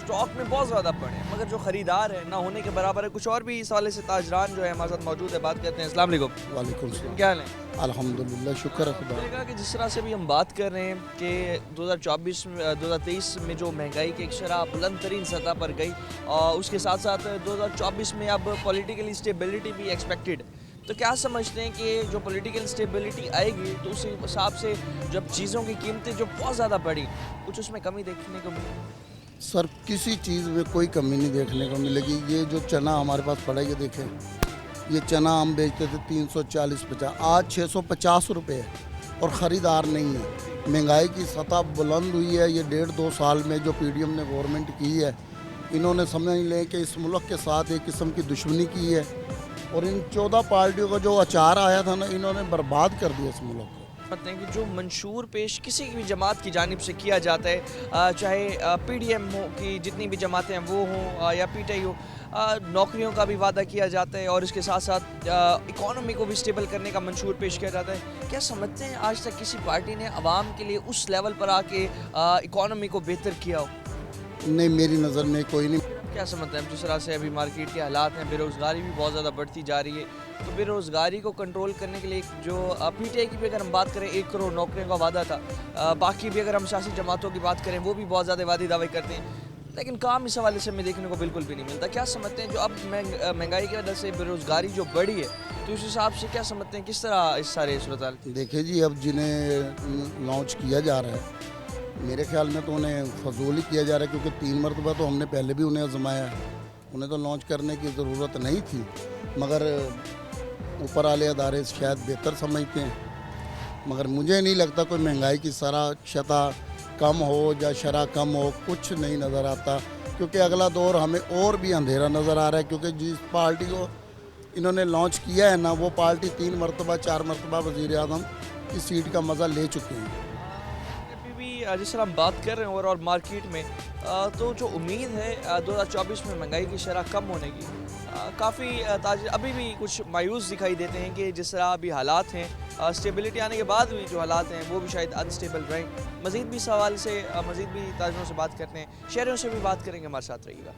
स्टॉक में बहुत ज़्यादा पड़े हैं, मगर जो ख़रीदार है ना होने के बराबर है। कुछ और भी इस हवाले से ताजरान जो है हमारे साथ मौजूद है, बात करते हैं। अस्सलाम वालेकुम। वालेकुम सलाम। क्या हाल है? अल्हम्दुलिल्लाह, शुक्र है खुदा। देखा कि जिस तरह से भी हम बात कर रहे हैं कि 2023 में जो महंगाई की एक शरह बुलंद तरीन सतह पर गई, और उसके साथ साथ 2024 में अब पॉलिटिकल स्टेबिलिटी भी एक्सपेक्टेड, तो क्या समझते हैं कि जो पॉलिटिकल स्टेबिलिटी आएगी तो उस हिसाब से जब चीज़ों की कीमतें जो बहुत ज़्यादा बढ़ी, कुछ उसमें कमी देखने को मिली? सर, किसी चीज़ में कोई कमी नहीं देखने को मिलेगी। ये जो चना हमारे पास पड़ा है, ये देखें, ये चना हम बेचते थे 340-50, आज 650 रुपये है और ख़रीदार नहीं है। महंगाई की सतह बुलंद हुई है। ये 1.5-2 साल में जो पीडीएम ने गवर्नमेंट की है, इन्होंने समझ लें कि इस मुल्क के साथ एक किस्म की दुश्मनी की है, और इन 14 पार्टियों का जो अचार आया था ना, इन्होंने बर्बाद कर दिया इस मुल्क को। पता है कि जो मंशूर पेश किसी भी जमात की जानिब से किया जाता है, चाहे पीडीएम हो की जितनी भी जमातें हैं वो हों या पीटीआई हो, नौकरियों का भी वादा किया जाता है और इसके साथ साथ इकॉनमी को भी स्टेबल करने का मंशूर पेश किया जाता है। क्या समझते हैं आज तक किसी पार्टी ने आवाम के लिए उस लेवल पर आके इकॉनमी को बेहतर किया हो? नहीं, मेरी नज़र में कोई नहीं। क्या समझते हैं जिस तरह से अभी मार्केट के हालात हैं, बेरोज़गारी भी बहुत ज़्यादा बढ़ती जा रही है, तो बेरोज़गारी को कंट्रोल करने के लिए जो पीटीआई की भी अगर हम बात करें 1 करोड़ नौकरियों का वादा था, बाकी भी अगर हम सियासी जमातों की बात करें वो भी बहुत ज़्यादा वादे दावे करते हैं, लेकिन काम इस हवाले से हमें देखने को बिल्कुल भी नहीं मिलता। क्या समझते हैं जो अब महंगाई की वजह से बेरोज़गारी जो बढ़ी है, तो उस हिसाब से क्या समझते हैं किस तरह इस सारे सूरत? देखिए जी, अब जिन्हें लॉन्च किया जा रहा है, मेरे ख्याल में तो उन्हें फजूल ही किया जा रहा है, क्योंकि 3 मरतबा तो हमने पहले भी उन्हें आजमाया है। उन्हें तो लॉन्च करने की ज़रूरत नहीं थी, मगर ऊपर वाले अदारे शायद बेहतर समझते हैं। मगर मुझे नहीं लगता कोई महंगाई की शरह कम हो या शरह कम हो, कुछ नहीं नज़र आता, क्योंकि अगला दौर हमें और भी अंधेरा नज़र आ रहा है। क्योंकि जिस पार्टी को इन्होंने लॉन्च किया है ना, वो पार्टी 3 मरतबा 4 मरतबा वज़ीर आज़म की सीट का मज़ा ले चुके हैं। अभी भी जिस तरह हम बात कर रहे हैं ओवरऑल मार्केट में, तो जो उम्मीद है 2024 में महंगाई की शरह कम होने की, काफ़ी ताजिर अभी भी कुछ मायूस दिखाई देते हैं कि जिस तरह अभी हालात हैं, स्टेबिलिटी आने के बाद भी जो हालात हैं वो भी शायद अनस्टेबल रहें। मज़ीद भी सवाल से मज़ीद भी ताजरों से बात करते हैं, शहरों से भी बात करेंगे, हमारे साथ रहिएगा।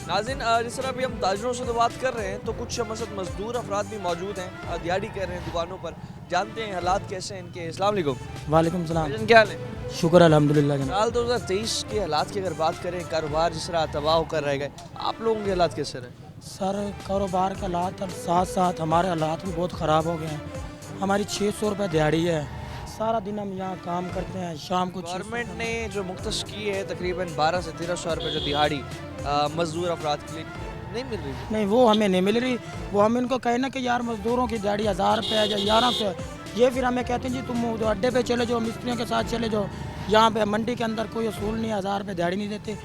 नाज़रीन, जिस तरह अभी हम ताजरों से तो बात कर रहे हैं, तो कुछ मज़दूर अफराद भी मौजूद हैं, दिहाड़ी कर रहे हैं दुकानों पर, जानते हैं हालात कैसे हैं इनके। अस्सलाम वालेकुम। वालेकुम सलाम। भाईजान, क्या हाल है? शुक्र अल्हम्दुलिल्लाह जनाब। साल 2023 के हालात की अगर बात करें, कारोबार जिस तरह तबाह होकर रह गए, आप लोगों के हालात कैसे रहे? सर, कारोबार के हालात अब साथ साथ हमारे हालात भी बहुत ख़राब हो गए हैं। हमारी 600 रुपये दिहाड़ी है, सारा दिन हम यहाँ काम करते हैं, शाम को गवर्नमेंट ने जो मुख्तस की है तकरीबन 12 से 1300 रुपये जो दिहाड़ी मजदूर अफराद के लिए नहीं मिल रही। नहीं, वो हमें नहीं मिल रही। वो हम इनको कहें ना कि यार मज़दूरों की दिहाड़ी 1000 रुपये है या 1100 है, ये फिर हमें कहते हैं जी तुम अड्डे पे चले जाओ, मिस्त्रियों के साथ चले जाओ, यहाँ पे मंडी के अंदर कोई असूल नहीं, 1000 रुपये दिहाड़ी नहीं देते।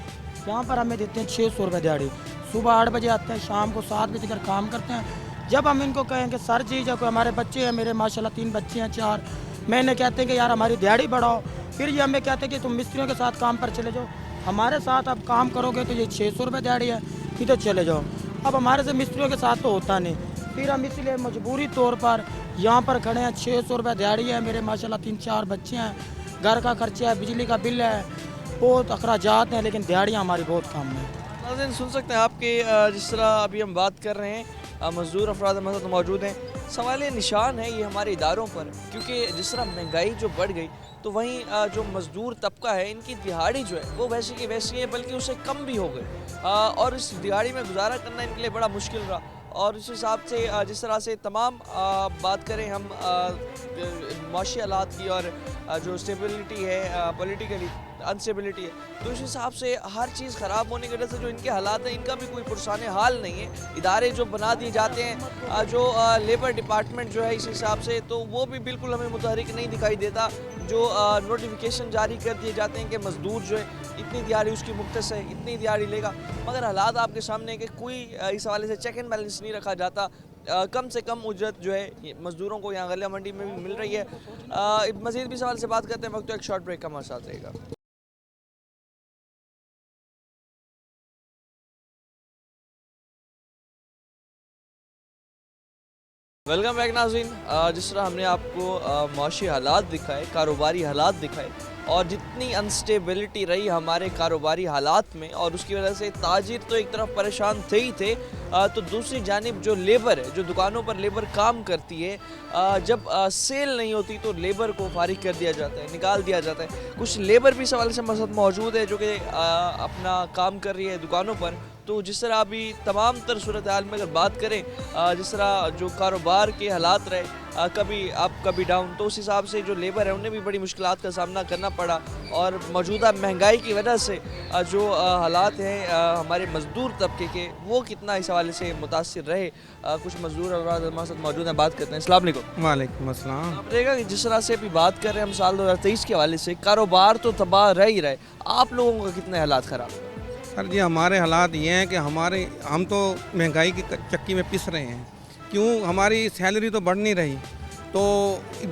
यहाँ पर हमें देते हैं 600 रुपये दिहाड़ी। सुबह 8 बजे आते हैं, शाम को 7 बजे तक काम करते हैं। जब हम इनको कहेंगे सर जी, जब हमारे बच्चे हैं, मेरे माशाल्लाह 3 बच्चे हैं 4, मैंने कहते हैं कि यार हमारी दिहाड़ी बढ़ाओ, फिर ये हमें कहते हैं कि तुम मिस्त्रियों के साथ काम पर चले जाओ, हमारे साथ अब काम करोगे तो ये 600 रुपये दिहाड़ी है, इधर चले जाओ। अब हमारे से मिस्त्रियों के साथ तो होता नहीं, फिर हम इसलिए मजबूरी तौर पर यहाँ पर खड़े हैं। 600 रुपये दिहाड़ी है, मेरे माशाल्लाह 3-4 बच्चे हैं, घर का खर्चा है, बिजली का बिल है, बहुत अखराजात हैं, लेकिन दिहाड़ियाँ हमारी बहुत कम हैं। नाज़रीन, सुन सकते हैं आपके जिस तरह अभी हम बात कर रहे हैं, मज़दूर अफराद हमारे साथ मौजूद हैं। सवाल निशान है ये हमारे इदारों पर, क्योंकि जिस तरह महंगाई जो बढ़ गई, तो वहीं जो मज़दूर तबका है, इनकी दिहाड़ी जो है वो वैसी की वैसी है, बल्कि उससे कम भी हो गई, और इस दिहाड़ी में गुजारा करना इनके लिए बड़ा मुश्किल रहा। और इस हिसाब से जिस तरह से तमाम बात करें हम माशी हालात की, और जो स्टेबिलिटी है, पॉलिटिकली अनस्टेबिलिटी है, तो इस हिसाब से हर चीज़ ख़राब होने की वजह से जो इनके हालात हैं, इनका भी कोई पुरसाने हाल नहीं है। इदारे जो बना दिए जाते हैं, जो लेबर डिपार्टमेंट जो है, इस हिसाब से तो वो भी बिल्कुल हमें मुतहरिक नहीं दिखाई देता। जो नोटिफिकेशन जारी कर दिए जाते हैं कि मज़दूर जो है इतनी दिहाड़ी उसकी मुख्तस है, इतनी दिहाड़ी लेगा, मगर हालात आपके सामने है कि कोई इस हवाले से चेक एंड बैलेंस नहीं रखा जाता। कम से कम उजरत जो है मज़दूरों को यहाँ गलिया मंडी में भी मिल रही है। मज़ीद भी सवाल से बात करते हैं, वक्त तो एक शॉर्ट ब्रेक का हमारे साथ रहेगा। वेलकम बैक नाज़रीन। जिस तरह हमने आपको माशी हालात दिखाए, कारोबारी हालात दिखाए, और जितनी अनस्टेबिलिटी रही हमारे कारोबारी हालात में, और उसकी वजह से ताजिर तो एक तरफ परेशान थे ही थे, तो दूसरी जानिब जो लेबर है, जो दुकानों पर लेबर काम करती है, जब सेल नहीं होती तो लेबर को फारिग कर दिया जाता है, निकाल दिया जाता है। कुछ लेबर भी सवाल से मसद मौजूद है जो कि अपना काम कर रही है दुकानों पर। तो जिस तरह अभी तमाम तर सूरत हाल में अगर बात करें, जिस तरह जो कारोबार के हालात रहे, कभी अप कभी डाउन, तो उस हिसाब से जो लेबर है उन्हें भी बड़ी मुश्किलात का सामना करना पड़ा। और मौजूदा महंगाई की वजह से जो हालात हैं हमारे मज़दूर तबके के, वो कितना इस हवाले से मुतासिर रहे। कुछ मज़दूर हमारे साथ मौजूद हैं, बात करते हैं। अस्सलाम वालेकुम। वालेकुम अस्सलाम। आप रहेगा कि जिस तरह से अभी बात कर रहे हैं हम साल 2023 के हवाले से, कारोबार तो तबाह रह ही रहे, आप लोगों का कितने हालात ख़राब? सर जी, हमारे हालात ये हैं कि हम तो महंगाई की चक्की में पिस रहे हैं। क्यों? हमारी सैलरी तो बढ़ नहीं रही। तो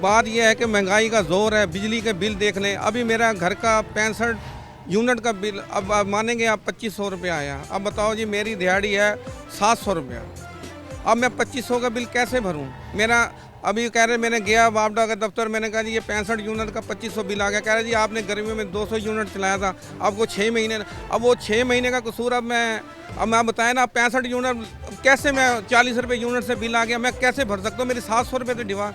बात यह है कि महंगाई का ज़ोर है। बिजली के बिल देख लें, अभी मेरा घर का 65 यूनिट का बिल, अब मानेंगे आप 2500 रुपये आया। अब बताओ जी, मेरी दिहाड़ी है 700 रुपया, अब मैं 2500 का बिल कैसे भरूं? मेरा अभी कह रहे, मैंने गया वापडा का दफ्तर, मैंने कहा जी ये 65 यूनिट का 2500 बिल आ गया। कह रहे जी आपने गर्मियों में 200 यूनिट चलाया था, अब वो 6 महीने, अब वो 6 महीने का कसूर, अब मैं बताया ना, 65 यूनिट कैसे, मैं 40 रुपये यूनिट से बिल आ गया, मैं कैसे भर सकता हूँ? मेरी 700 रुपये तो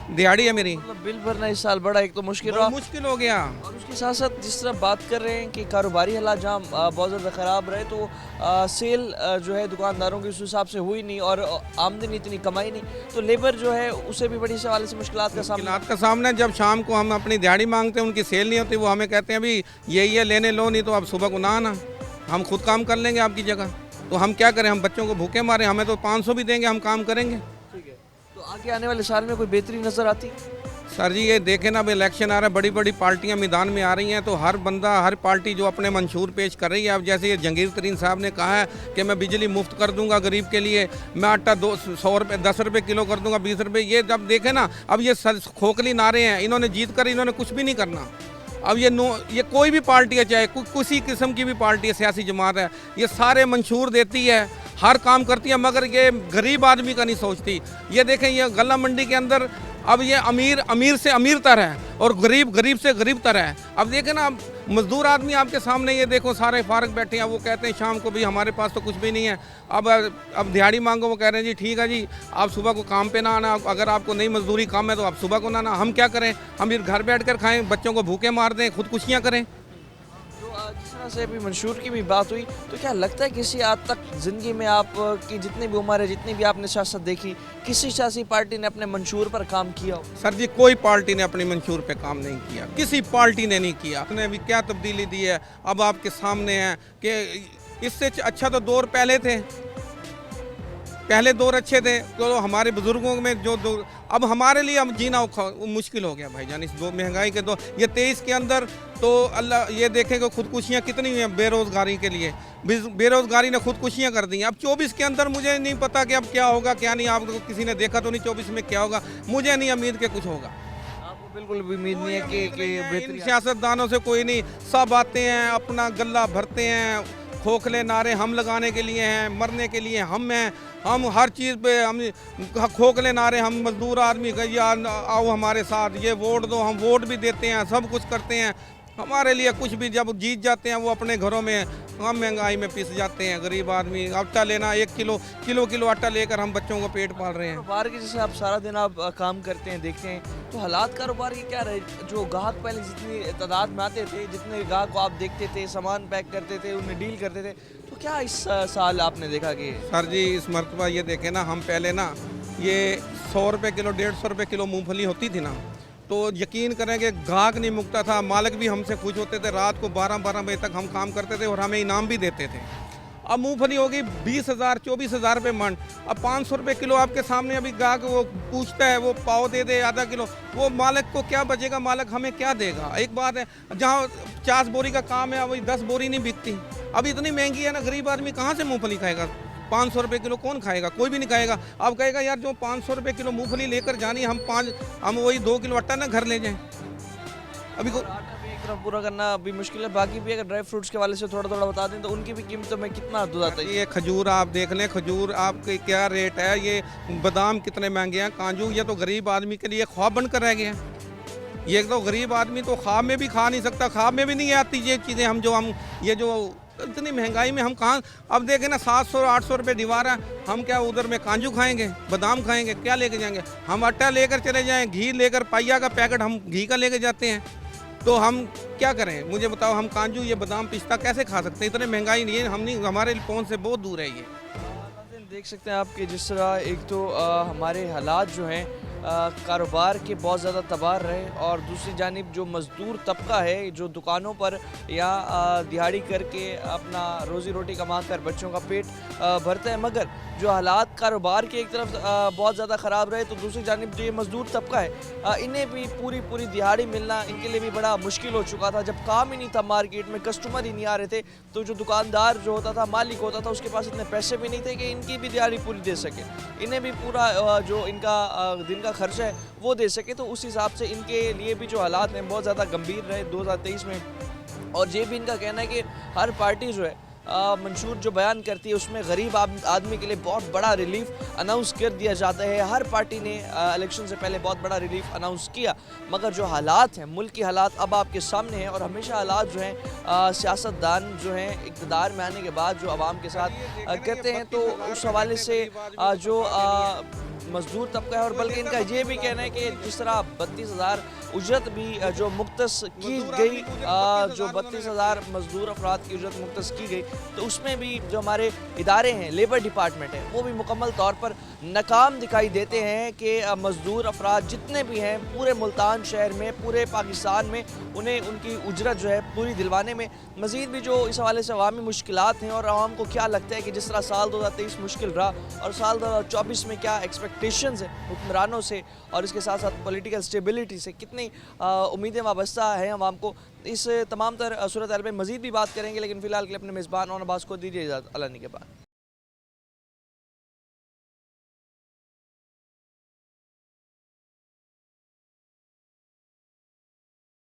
दिहाड़ी है मेरी। मतलब बिल भरना इस साल बड़ा एक तो मुश्किल रहा, मुश्किल हो गया। और उसके साथ साथ जिस तरह बात कर रहे हैं कि कारोबारी हालात जहाँ बहुत ज़्यादा ख़राब रहे, तो सेल जो है दुकानदारों की उस हिसाब से हुई नहीं, और आमदनी इतनी कमाई नहीं, तो लेबर जो है उसे भी बड़ी सवाल से मुश्किलात का सामना। जब शाम को हम अपनी दिहाड़ी मांगते हैं, उनकी सेल नहीं होती, वो हमें कहते हैं अभी यही है, लेने लो, नहीं तो आप सुबह को ना आना, हम खुद काम कर लेंगे आपकी जगह। तो हम क्या करें? हम बच्चों को भूखे मारे, हमें तो 500 भी देंगे, हम काम करेंगे। ठीक है, तो आगे आने वाले साल में कोई बेहतरी नज़र आती? सर जी ये देखें ना, अब इलेक्शन आ रहा है, बड़ी बड़ी पार्टियां मैदान में आ रही हैं, तो हर बंदा हर पार्टी जो अपने मंशूर पेश कर रही है। अब जैसे ये जंगीर तरीन साहब ने कहा है कि मैं बिजली मुफ्त कर दूंगा गरीब के लिए, मैं आटा 100 रुपये 10 रुपये किलो कर दूंगा, 20 रुपये। ये जब देखें ना, अब ये खोखली नारे हैं, इन्होंने जीत कर इन्होंने कुछ भी नहीं करना। अब ये कोई भी पार्टी है, चाहे किसी किस्म की भी पार्टी है, सियासी जमात है, ये सारे मंशूर देती है, हर काम करती है, मगर ये गरीब आदमी का नहीं सोचती। ये देखें, ये गला मंडी के अंदर अब ये अमीर से अमीर तर है और गरीब से गरीब तर है। अब देखें ना, मजदूर आदमी आपके सामने, ये देखो सारे फारग बैठे हैं, वो कहते हैं शाम को भी हमारे पास तो कुछ भी नहीं है। अब दिहाड़ी मांगो, वो कह रहे हैं जी ठीक है जी, आप सुबह को काम पे ना आना, अगर आपको नहीं मजदूरी काम है तो आप सुबह को ना आना। हम क्या करें, हम फिर घर बैठ कर खाएँ, बच्चों को भूखे मार दें, खुदकुशियाँ करें। जिस तरह से अभी मंशूर की भी बात हुई, तो क्या लगता है किसी आज तक ज़िंदगी में आपकी जितनी भी उम्र है, जितनी भी आपने सियासत देखी, किसी सियासी पार्टी ने अपने मंशूर पर काम किया हो? सर जी कोई पार्टी ने अपने मंशूर पे काम नहीं किया, किसी पार्टी ने नहीं किया। उसने अभी क्या तब्दीली दी है, अब आपके सामने है कि इससे अच्छा तो दौर पहले थे, पहले दौर अच्छे थे। तो हमारे बुजुर्गों में जो दौर, अब हमारे लिए अब जीना मुश्किल हो गया भाईजान, इस दो महंगाई के दो, ये 23 के अंदर तो अल्लाह ये देखें कि खुदकुशियाँ कितनी हुई हैं बेरोज़गारी के लिए, बेरोज़गारी ने खुदकुशियाँ कर दी। अब 24 के अंदर मुझे नहीं पता कि अब क्या होगा क्या नहीं, आपको किसी ने देखा तो नहीं 24 में क्या होगा, मुझे नहीं उम्मीद के कुछ होगा। आपको बिल्कुल भी उम्मीद नहीं है कि इन सियासतदानों से कोई नहीं, सब आते हैं अपना गला भरते हैं, खोखले नारे हम लगाने के लिए हैं, मरने के लिए हम हैं, हम हर चीज़ पे हम खोखले नारे, हम मजदूर आदमी या आओ हमारे साथ, ये वोट दो, हम वोट भी देते हैं, सब कुछ करते हैं हमारे लिए। कुछ भी जब जीत जाते हैं वो अपने घरों में, हम महंगाई में पिस जाते हैं। गरीब आदमी आटा लेना, 1 किलो आटा लेकर हम बच्चों को पेट पाल रहे हैं। कारोबार की जैसे आप सारा दिन आप काम करते हैं, देखते हैं, तो हालात कारोबार की क्या रहे? जो ग्राहक पहले जितनी तादाद में आते थे, जितने ग्राहक को आप देखते थे, सामान पैक करते थे, उन्हें डील करते थे, तो क्या इस साल आपने देखा कि? सर जी इस मरतबा ये देखें ना, हम पहले ना ये 100 रुपये किलो 150 रुपये किलो मूँगफली होती थी ना, तो यकीन करें कि ग्राहक नहीं मुकता था, मालिक भी हमसे खुश होते थे। रात को 12-12 बजे तक हम काम करते थे और हमें इनाम भी देते थे। अब मूंगफली होगी 20,000 24,000 रुपये मन, अब 500 रुपये किलो आपके सामने। अभी ग्राहक वो पूछता है, वो पाव दे दे आधा किलो, वो मालिक को क्या बचेगा, मालिक हमें क्या देगा? एक बात है, जहाँ 50 बोरी का काम है वही 10 बोरी नहीं बिकती। अब इतनी महंगी है ना, गरीब आदमी कहाँ से मूँगफली खाएगा? 500 रुपये किलो कौन खाएगा? कोई भी नहीं खाएगा। अब कहेगा यार जो 500 रुपये किलो मूंगफली लेकर जानी, हम वही 2 किलो आटा ना घर ले जाएं। अभी को आटा भी एक तरफ पूरा करना अभी मुश्किल है। बाकी भी अगर ड्राई फ्रूट्स के वाले से थोड़ा थोड़ा बता दें तो उनकी भी कीमतों में कितना दूध आता है? ये खजूर आप देख लें, खजूर आपके क्या रेट है, ये बादाम कितने महंगे हैं, काजू, ये तो गरीब आदमी के लिए ख्वाब बनकर रह गए हैं। ये तो गरीब आदमी तो ख्वाब में भी खा नहीं सकता, ख्वाब में भी नहीं आती ये चीज़ें। हम ये जो इतनी महंगाई में हम कहाँ, अब देखें ना 700-800 रुपये दीवार है, हम क्या उधर में काजू खाएंगे, बादाम खाएंगे, क्या लेके जाएंगे? हम आटा लेकर चले जाएं, घी लेकर पाइया का पैकेट हम घी का लेके जाते हैं, तो हम क्या करें? मुझे बताओ, हम काजू ये बादाम पिस्ता कैसे खा सकते हैं? इतने महंगाई नहीं है, हम नहीं, हमारे पहुंच से बहुत दूर है ये। देख सकते हैं आपके जिस तरह एक तो हमारे हालात जो हैं कारोबार के बहुत ज़्यादा तबाह रहे, और दूसरी जानिब जो मज़दूर तबका है जो दुकानों पर या दिहाड़ी करके अपना रोज़ी रोटी कमा कर बच्चों का पेट भरता है, मगर जो हालात कारोबार के एक तरफ बहुत ज़्यादा ख़राब रहे, तो दूसरी जानिब जो ये मज़दूर तबका है इन्हें भी पूरी दिहाड़ी मिलना इनके लिए भी बड़ा मुश्किल हो चुका था। जब काम ही नहीं था मार्केट में, कस्टमर ही नहीं आ रहे थे, तो जो दुकानदार जो होता था, मालिक होता था, उसके पास इतने पैसे भी नहीं थे कि इनकी भी दिहाड़ी पूरी दे सके, इन्हें भी पूरा जो इनका दिन का खर्चा है वो दे सके। तो उस हिसाब से इनके लिए भी जो हालात हैं बहुत ज़्यादा गंभीर रहे 2023 में। और ये भी इनका कहना है कि हर पार्टी जो है मंशूर जो बयान करती है उसमें गरीब आदमी के लिए बहुत बड़ा रिलीफ अनाउंस कर दिया जाता है। हर पार्टी ने इलेक्शन से पहले बहुत बड़ा रिलीफ अनाउंस किया, मगर जो हालात हैं, मुल्क की हालात अब आपके सामने हैं। और हमेशा हालात जो हैं सियासतदान जो हैं इक़्तिदार में आने के बाद जो आवाम के साथ करते हैं, तो उस हवाले से जो मज़दूर तबका है, और बल्कि इनका ये भी कहना है कि जिस तरह 32,000 उजरत भी जो मुख्तस की गई, जो 32,000 मजदूर अफराद की उजरत मुख्तस की गई, तो उसमें भी जो हमारे इदारे हैं, लेबर डिपार्टमेंट है, वो भी मुकम्मल तौर पर नाकाम दिखाई देते हैं कि मजदूर अफराद जितने भी हैं पूरे मुल्तान शहर में, पूरे पाकिस्तान में, उन्हें उनकी उजरत जो है पूरी दिलवाने में मज़ीद भी जो इस हवाले से अवामी मुश्किलात हैं और आवाम को क्या लगता है कि जिस तरह साल 2023 मुश्किल रहा और साल 2024 में क्या एक्सपेक्टेशंस हैं हुक्मरानों से और इसके साथ साथ पॉलिटिकल स्टेबिलिटी से, कितनी उम्मीदें वाबस्ता हैं अवाम को, इस तमाम तर सूरत हाल में मज़ीद भी बात करेंगे। लेकिन फ़िलहाल के लिए अपने मेज़बान और अब्बास को दीजिए इजाज़त। अल्लाह के बाद।